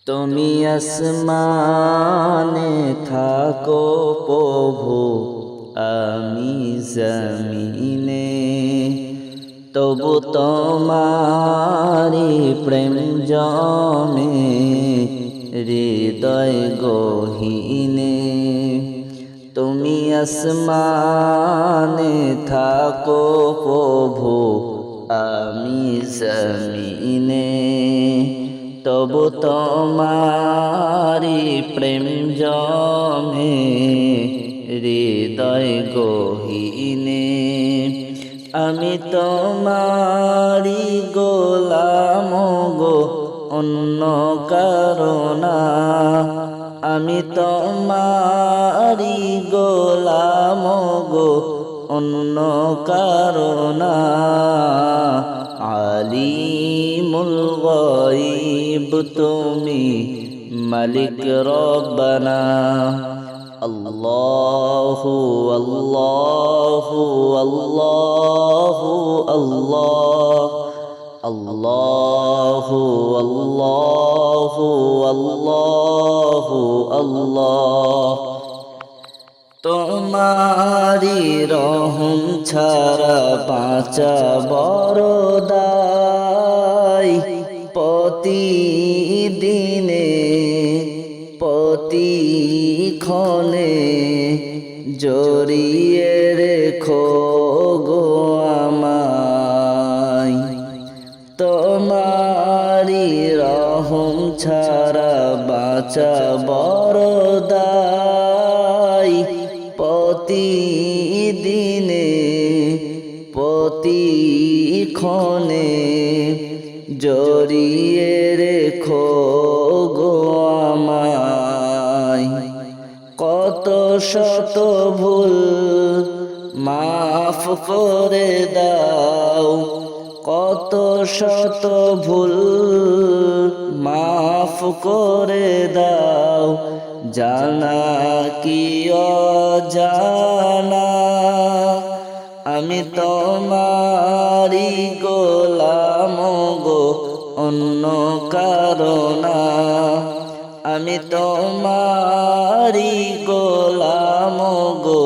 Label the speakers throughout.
Speaker 1: তুমি আসমানে থাকো প্রভু, আমি জমিনে, তবু তোমারি প্রেম জমে হৃদয় গহীনে। তুমি আসমানে থাকো প্রভু, আমি জমিনে, তবু তোমারি প্রেম জমে হৃদয় গহীনে। আমি তোমারি গোলাম গো, অন্য কারো না। আমি তোমারি গোলাম গো, অন্য কারো না। আলিমুল গায়ব তুমি, মালিক রব্বানা। আল্লাহু আল্লাহু আল্লাহু আল্লাহ, আল্লাহু আল্লাহু আল্লাহু আল্লাহ। তোমারি রহম ছাড়া বাঁচা বড় দায়। প্রতিদিনে প্রতিক্ষণে জড়িয়ে রেখো গো আমায়। তোমারি রহম ছাড়া বাঁচা বড় দায়। প্রতিদিনে প্রতিক্ষণে জড়িয়ে রেখো গো আমায়। কত শত ভুল মাফ করে দাও, কত শত ভুল মাফ করে দাও। জানা কি অজানা, আমি তোমারি গোলাম গো, অন্য কারো না। আমি তোমারি গোলাম গো,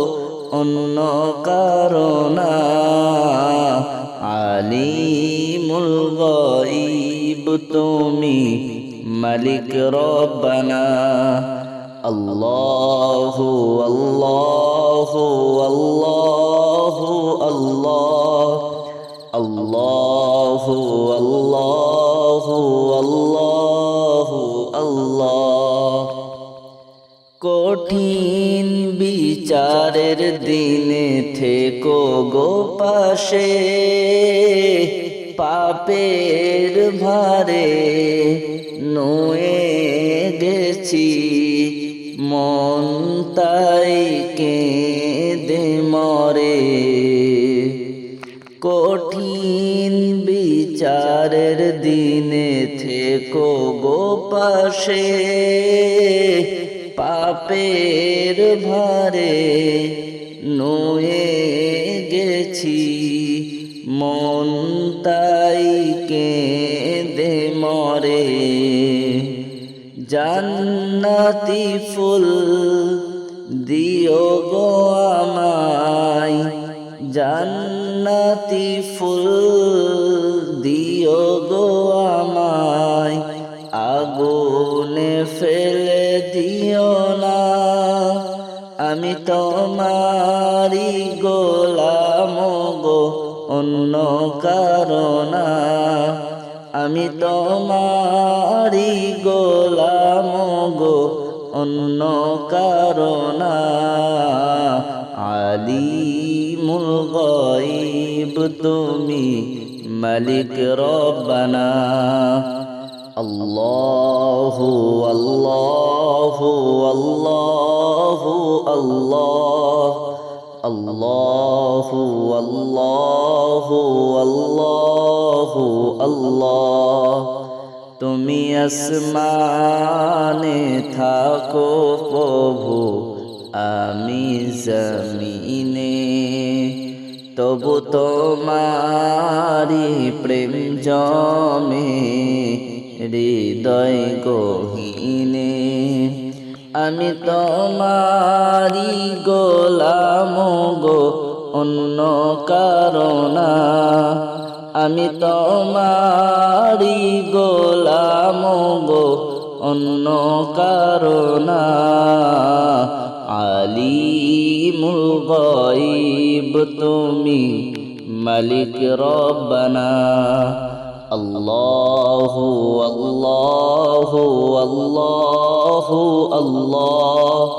Speaker 1: অন্য কারো না। আলিমুল গায়ব তুমি, মালিক রব্বানা। আল্লাহু আল্লাহু আল্লাহু আল্লাহ, আল্লাহু আল্লাহু আল্লাহু আল্লাহ। কঠিন বিচারের দিনে থেকো গো পাশে, পাপের ভারে নুয়ে গেছি মন, তাই কেঁদে মরে। কঠিন বিচারের দিনে থেকো গো পাশে, পাপের ভারে নুয়ে গেছি মন, তাই কেঁদে মরে। জান্নাতি ফুল দিও গো আমায়, জান্নাতি ফুল দিও গো আমায়। আগুনে ফেলে দিও না, আমি তোমারি গোলাম গো, অন্য কারো না। আমি তোমারি গোলাম গো, অন্য কারো না। আলিমুল গায়ব তুমি, মালিক রব্বানা। আল্লাহু আল্লাহু আল্লাহু আল্লাহ, আল্লাহু আল্লাহু আল্লাহু আল্লাহ। তুমি আসমানে থাকো প্রভু, আমি জমিনে, তবু তোমারি প্রেম জমে হৃদয় গহীনে। আমি তোমারি গোলাম গো, অন্য কারণা। আমি তোমারি গোলাম গো, অন্য কারণা। আলিমুল গায়ব তুমি, মালিক রব্বানা। আল্লাহু আল্লাহু আল্লাহু আল্লাহ,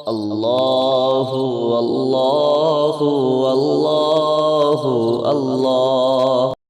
Speaker 1: আল্লাহু আল্লাহু আল্লাহু আল্লাহ।